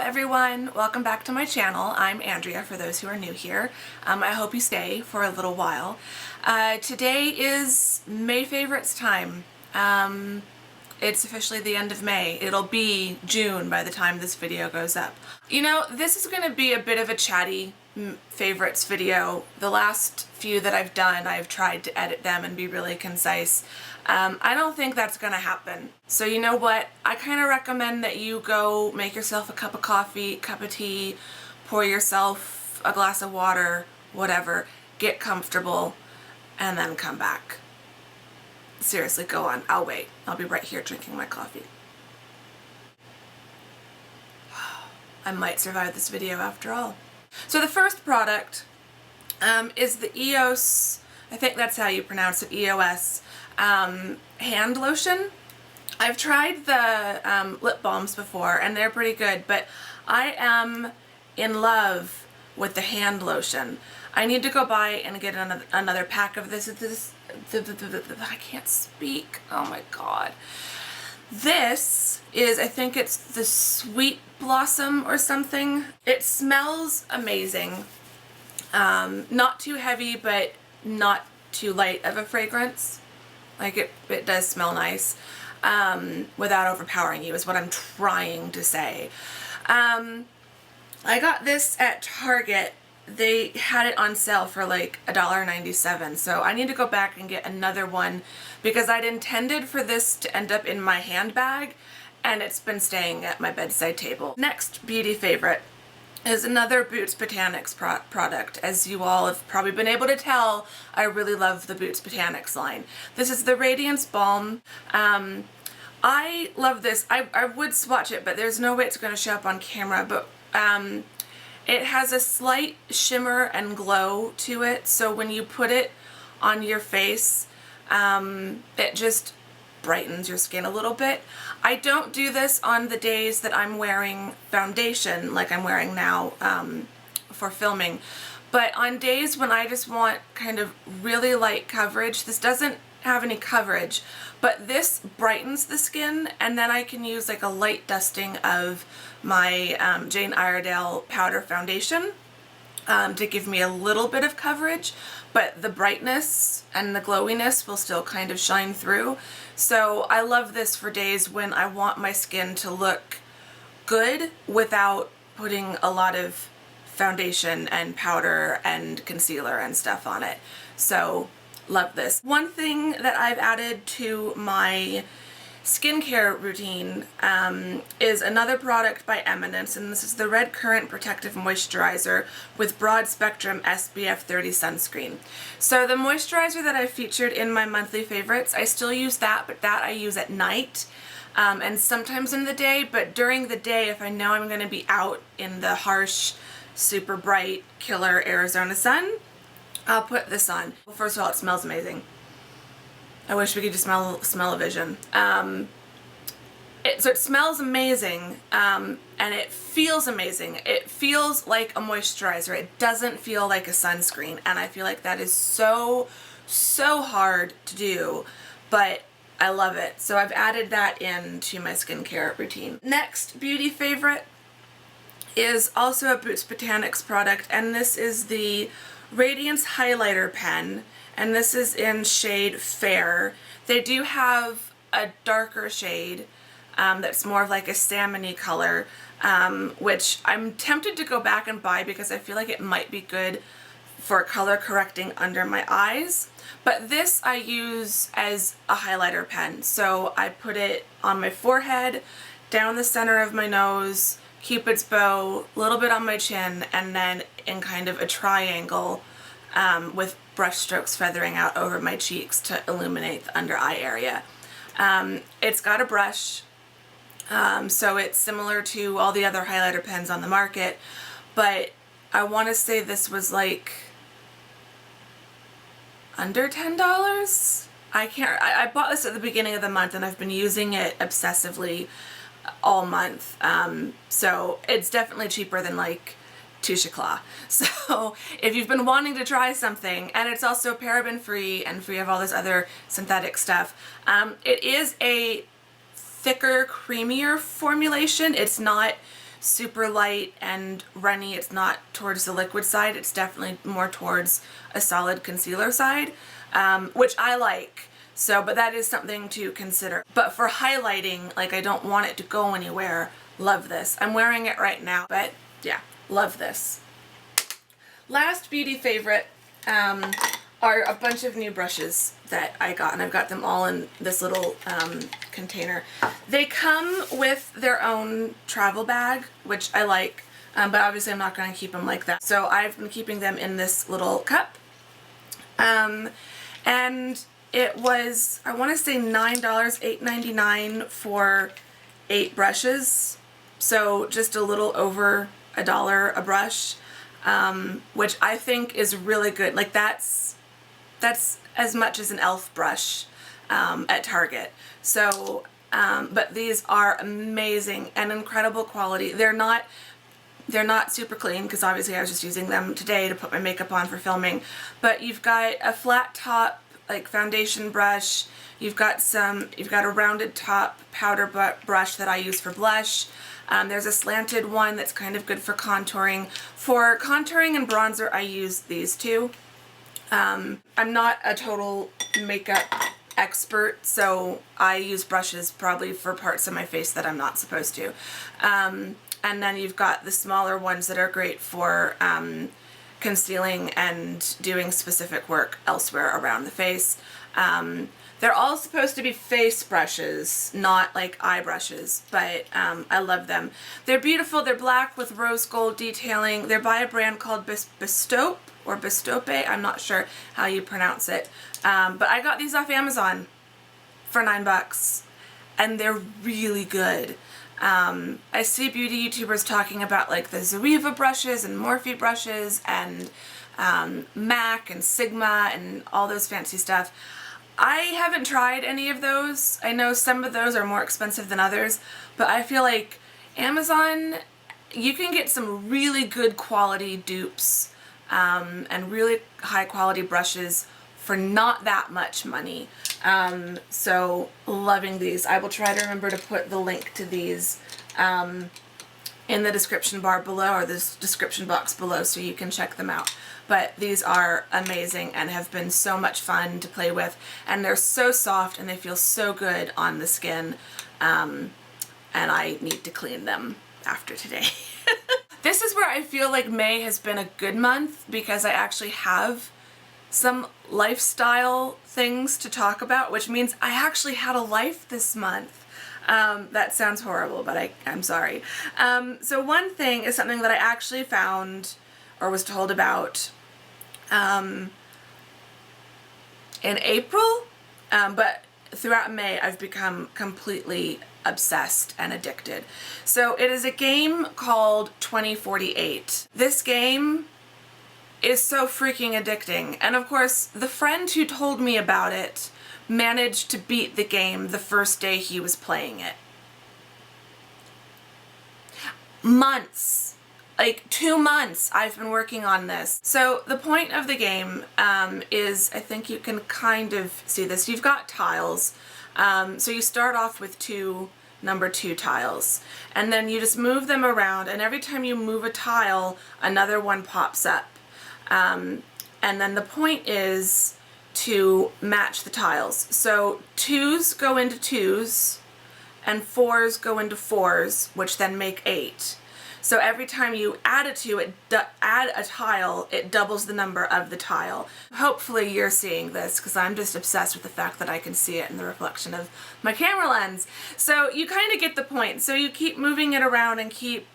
everyone, welcome back to my channel. I'm Andrea for those who are new here. I hope you stay for a little while. Today is May favorites time. It's officially the end of May. It'll be June by the time this video goes up. You know, this is going to be a bit of a chatty favorites video. The last few that I've done, I've tried to edit them and be really concise. I don't think that's gonna happen. So you know what? I kind of recommend that you go make yourself a cup of coffee, cup of tea, pour yourself a glass of water, whatever, get comfortable, and then come back. Seriously, go on. I'll wait. I'll be right here drinking my coffee. I might survive this video after all. So the first product is the EOS, I think that's how you pronounce it, EOS hand lotion. I've tried the lip balms before and they're pretty good, but I am in love with the hand lotion. I need to go buy and get another pack of this. I can't speak. Oh my god. This is, I think it's the Sweet Blossom or something. It smells amazing. Not too heavy, but not too light of a fragrance. Like it does smell nice, without overpowering you is what I'm trying to say. I got this at Target. They had it on sale for like $1.97, so I need to go back and get another one because I'd intended for this to end up in my handbag and it's been staying at my bedside table. Next beauty favorite is another Botanics product. As you all have probably been able to tell, I really love the Botanics line. This is the Radiance Balm. I love this. I would swatch it, but there's no way it's going to show up on camera, but it has a slight shimmer and glow to it, so when you put it on your face, it just brightens your skin a little bit. I don't do this on the days that I'm wearing foundation like I'm wearing now for filming, but on days when I just want kind of really light coverage, this doesn't have any coverage, but this brightens the skin, and then I can use like a light dusting of my Jane Iredale powder foundation to give me a little bit of coverage, but the brightness and the glowiness will still kind of shine through. So I love this for days when I want my skin to look good without putting a lot of foundation and powder and concealer and stuff on it. So love this. One thing that I've added to my skincare routine is another product by Eminence, and this is the Red Currant Protective Moisturizer with Broad Spectrum SPF 30 Sunscreen. So the moisturizer that I featured in my monthly favorites, I still use that, but that I use at night and sometimes in the day, but during the day if I know I'm going to be out in the harsh, super bright, killer Arizona sun, I'll put this on. Well, first of all, it smells amazing. I wish we could just smell a vision. So it smells amazing, and it feels amazing. It feels like a moisturizer. It doesn't feel like a sunscreen, and I feel like that is so hard to do, but I love it. So I've added that into my skincare routine. Next beauty favorite is also a Botanics product, and this is the Radiance Highlighter Pen. And this is in shade Fair. They do have a darker shade that's more of like a salmon-y color, which I'm tempted to go back and buy because I feel like it might be good for color correcting under my eyes. But this I use as a highlighter pen. So I put it on my forehead, down the center of my nose, Cupid's bow, a little bit on my chin, and then in kind of a triangle with brush strokes feathering out over my cheeks to illuminate the under eye area. It's got a brush, so it's similar to all the other highlighter pens on the market, but I want to say this was like under $10. I bought this at the beginning of the month and I've been using it obsessively all month, so it's definitely cheaper than like Touche Eclat. So if you've been wanting to try something, and it's also paraben free and free of all this other synthetic stuff, it is a thicker, creamier formulation. It's not super light and runny. It's not towards the liquid side. It's definitely more towards a solid concealer side, which I like. So, but that is something to consider. But for highlighting, like I don't want it to go anywhere. Love this. I'm wearing it right now, but yeah, love this. Last beauty favorite are a bunch of new brushes that I got, and I've got them all in this little container. They come with their own travel bag, which I like, but obviously I'm not going to keep them like that. So I've been keeping them in this little cup. And it was, I want to say $9, $8.99 for 8 brushes. So just a little over $1 a brush, which I think is really good. Like that's as much as an e.l.f. brush at Target. So, but these are amazing and incredible quality. They're not super clean because obviously I was just using them today to put my makeup on for filming. But you've got a flat top like foundation brush. You've got a rounded top powder brush that I use for blush. There's a slanted one that's kind of good for contouring. For contouring and bronzer, I use these two. I'm not a total makeup expert, so I use brushes probably for parts of my face that I'm not supposed to. And then you've got the smaller ones that are great for concealing and doing specific work elsewhere around the face. They're all supposed to be face brushes, not like eye brushes, but I love them. They're beautiful. They're black with rose gold detailing. They're by a brand called Bestope or Bestope. I'm not sure how you pronounce it. But I got these off Amazon for $9, and they're really good. I see beauty YouTubers talking about like the Zoeva brushes and Morphe brushes and MAC and Sigma and all those fancy stuff. I haven't tried any of those. I know some of those are more expensive than others, but I feel like Amazon, you can get some really good quality dupes and really high quality brushes for not that much money. So loving these. I will try to remember to put the link to these in the description bar below, or the description box below, so you can check them out. But these are amazing and have been so much fun to play with, and they're so soft and they feel so good on the skin, and I need to clean them after today. This is where I feel like May has been a good month because I actually have some lifestyle things to talk about, which means I actually had a life this month. That sounds horrible, but I'm sorry. So one thing is something that I actually found or was told about in April, but throughout May I've become completely obsessed and addicted. So it is a game called 2048. This game is so freaking addicting, and of course the friend who told me about it managed to beat the game the first day he was playing it. Months, like 2 months I've been working on this. So the point of the game is, I think you can kind of see this, you've got tiles. So you start off with 2 number 2 tiles, and then you just move them around, and every time you move a tile another one pops up. And then the point is to match the tiles. So 2s go into 2s and 4s go into 4s, which then make 8. So every time you add add a tile, it doubles the number of the tile. Hopefully you're seeing this, because I'm just obsessed with the fact that I can see it in the reflection of my camera lens. So you kind of get the point. So you keep moving it around and keep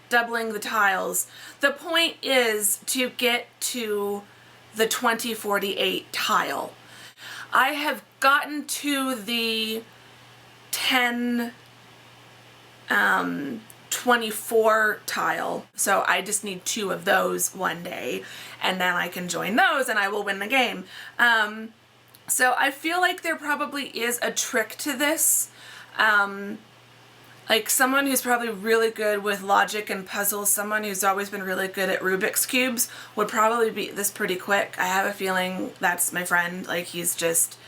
doubling the tiles. The point is to get to the 2048 tile. I have gotten to the 1024 tile, so I just need 2 of those one day, and then I can join those and I will win the game. So I feel like there probably is a trick to this. Like someone who's probably really good with logic and puzzles, someone who's always been really good at Rubik's Cubes would probably beat this pretty quick. I have a feeling that's my friend, like he's just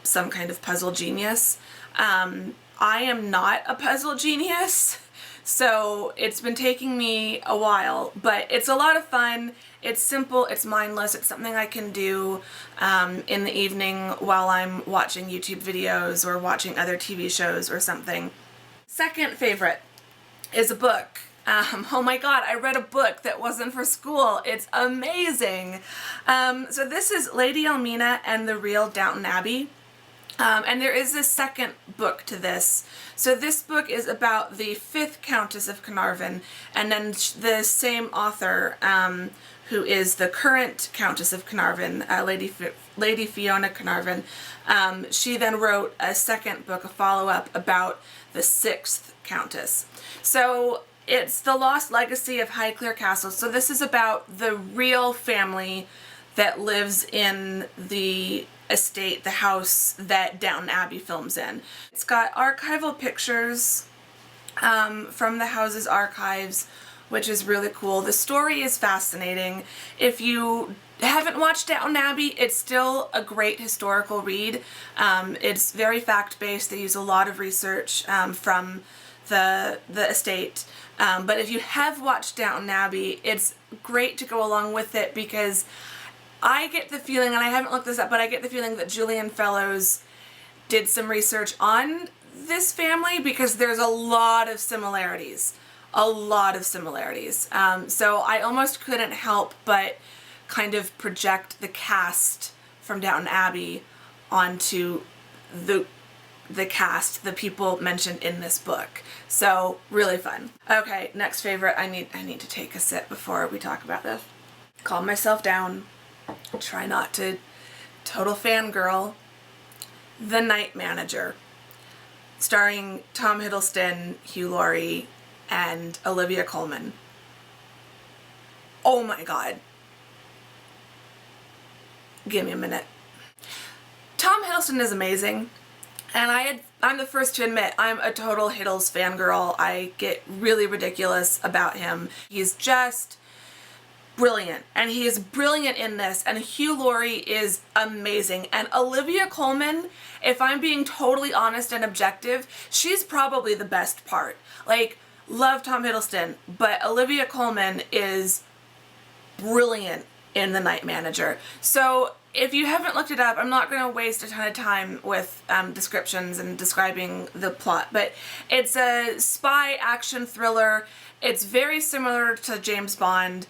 some kind of puzzle genius. I am not a puzzle genius, So it's been taking me a while, but it's a lot of fun. It's simple, it's mindless, it's something I can do in the evening while I'm watching YouTube videos or watching other TV shows or something. Second favorite is a book. Oh my god, I read a book that wasn't for school. It's amazing. So this is Lady Almina and the Real Downton Abbey. And there is a second book to this. So this book is about the 5th Countess of Carnarvon, and then the same author, who is the current Countess of Carnarvon, Lady Fiona Carnarvon, she then wrote a second book, a follow-up, about the 6th Countess. So it's the lost legacy of Highclere Castle. So this is about the real family that lives in the estate, the house that Downton Abbey films in. It's got archival pictures from the house's archives, which is really cool. The story is fascinating. If you haven't watched Downton Abbey, it's still a great historical read. It's very fact-based. They use a lot of research from the estate. But if you have watched Downton Abbey, it's great to go along with it, because I get the feeling, and I haven't looked this up, but I get the feeling that Julian Fellowes did some research on this family, because there's a lot of similarities. A lot of similarities. So I almost couldn't help but kind of project the cast from Downton Abbey onto the cast, the people mentioned in this book. So really fun. Okay, next favorite. I need to take a sip before we talk about this. Calm myself down. Try not to total fangirl. The Night Manager, starring Tom Hiddleston, Hugh, Laurie, and Olivia Colman. Oh my god. Give me a minute. Tom Hiddleston is amazing, and I'm the first to admit I'm a total Hiddles fangirl. I get really ridiculous about him. He's just brilliant, and he is brilliant in this, and Hugh Laurie is amazing, and Olivia Colman, if I'm being totally honest and objective, she's probably the best part. Like, love Tom Hiddleston, but Olivia Colman is brilliant in The Night Manager. So if you haven't looked it up, I'm not going to waste a ton of time with descriptions and describing the plot, but it's a spy action thriller. It's very similar to James Bond.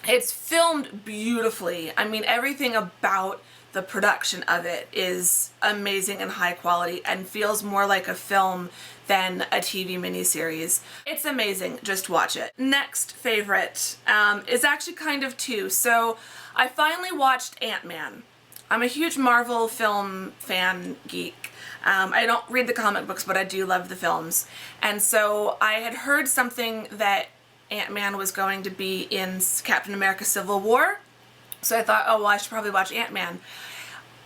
It's filmed beautifully. I mean, everything about the production of it is amazing and high quality and feels more like a film than a TV miniseries. It's amazing. Just watch it. Next favorite is actually kind of two. So I finally watched Ant-Man. I'm a huge Marvel film fan geek. I don't read the comic books, but I do love the films. And so I had heard something that Ant-Man was going to be in Captain America Civil War. So I thought, oh, well, I should probably watch Ant-Man.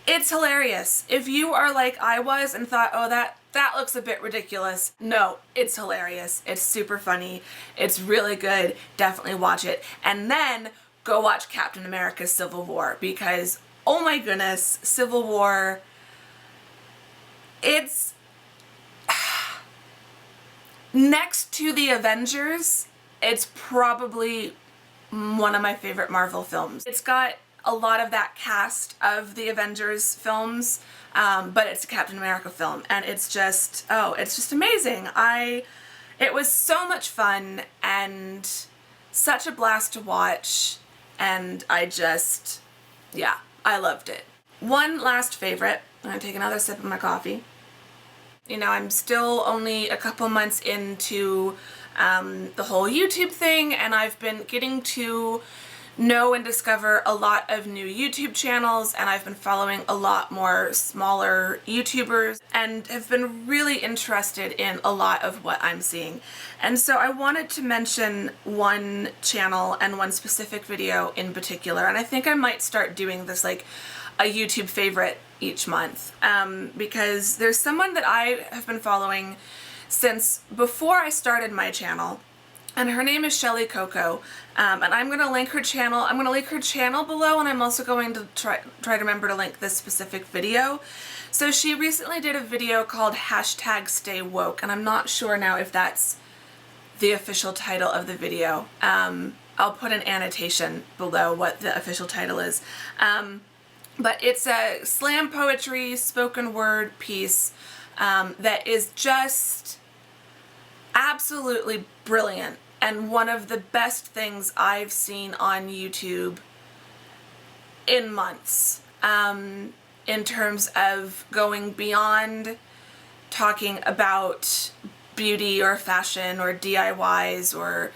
It's hilarious. If you are like I was and thought, oh, that looks a bit ridiculous. No, it's hilarious. It's super funny. It's really good. Definitely watch it. And then go watch Captain America Civil War, because, oh my goodness, Civil War, it's next to the Avengers, it's probably one of my favorite Marvel films. It's got a lot of that cast of the Avengers films, but it's a Captain America film, and it's just, oh, it's just amazing. It was so much fun and such a blast to watch, and yeah, I loved it. One last favorite. I'm gonna take another sip of my coffee. You know, I'm still only a couple months into the whole YouTube thing, and I've been getting to know and discover a lot of new YouTube channels, and I've been following a lot more smaller YouTubers and have been really interested in a lot of what I'm seeing. And so I wanted to mention one channel and one specific video in particular, and I think I might start doing this like a YouTube favorite each month, because there's someone that I have been following since before I started my channel, and her name is Shelly Coco, and I'm going to link her channel. I'm going to link her channel below, and I'm also going to try to remember to link this specific video. So she recently did a video called #StayWoke, and I'm not sure now if that's the official title of the video. I'll put an annotation below what the official title is. But it's a slam poetry spoken word piece that is just absolutely brilliant and one of the best things I've seen on YouTube in months, in terms of going beyond talking about beauty or fashion or DIYs or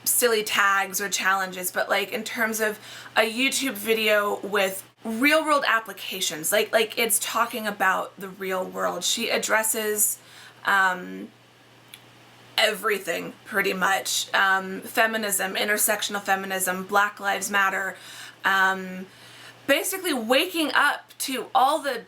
silly tags or challenges, but like in terms of a YouTube video with real world applications, like it's talking about the real world. She addresses everything pretty much. Feminism, intersectional feminism, Black Lives Matter, basically waking up to all the,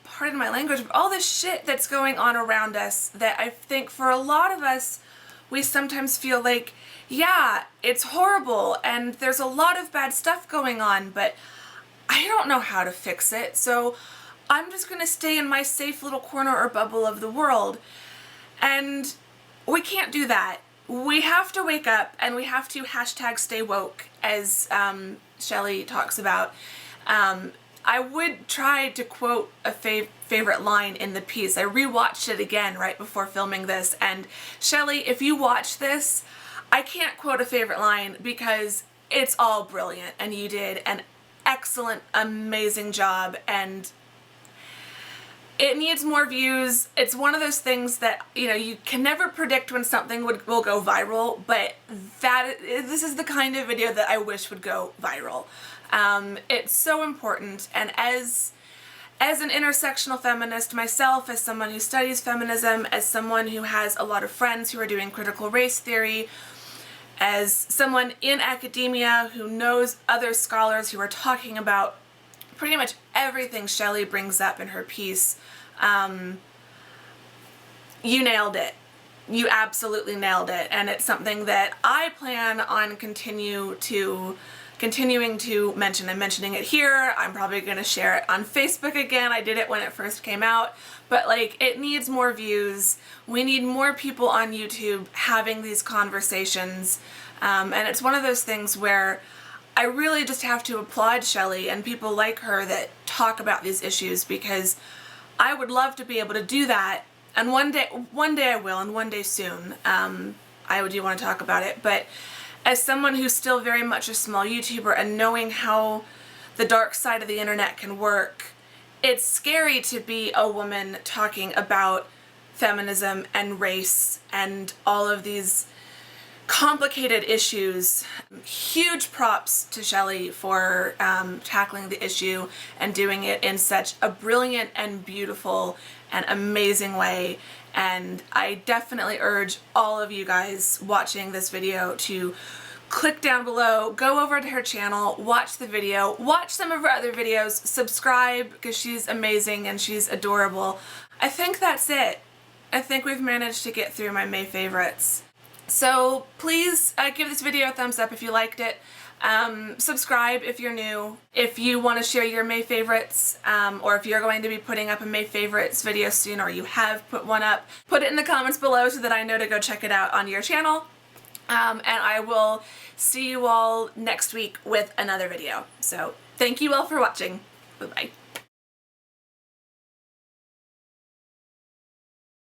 pardon my language, but all the shit that's going on around us that I think for a lot of us, we sometimes feel like, yeah, it's horrible and there's a lot of bad stuff going on, but I don't know how to fix it, so I'm just gonna stay in my safe little corner or bubble of the world. And we can't do that. We have to wake up and we have to hashtag stay woke, as Shelley talks about. I would try to quote a favorite line in the piece. I rewatched it again right before filming this, and Shelley, if you watch this, I can't quote a favorite line because it's all brilliant and you did an excellent, amazing job, and it needs more views. It's one of those things that, you know, you can never predict when something will go viral, but this is the kind of video that I wish would go viral. It's so important, and as an intersectional feminist myself, as someone who studies feminism, as someone who has a lot of friends who are doing critical race theory, as someone in academia who knows other scholars who are talking about pretty much everything Shelley brings up in her piece, you nailed it. You absolutely nailed it, and it's something that I plan on continuing to mention. I'm mentioning it here. I'm probably going to share it on Facebook again. I did it when it first came out, but like, it needs more views. We need more people on YouTube having these conversations, and it's one of those things where I really just have to applaud Shelley and people like her that talk about these issues, because I would love to be able to do that, and one day I will, and one day soon I do want to talk about it. But as someone who's still very much a small YouTuber and knowing how the dark side of the internet can work, it's scary to be a woman talking about feminism and race and all of these complicated issues. Huge props to Shelley for tackling the issue and doing it in such a brilliant and beautiful and amazing way. And I definitely urge all of you guys watching this video to click down below, go over to her channel, watch the video, watch some of her other videos, subscribe, because she's amazing and she's adorable. I think that's it. I think we've managed to get through my May favorites. So please give this video a thumbs up if you liked it. Subscribe if you're new. If you want to share your May favorites, or if you're going to be putting up a May favorites video soon, or you have put one up, put it in the comments below so that I know to go check it out on your channel. And I will see you all next week with another video. So thank you all for watching. Bye-bye.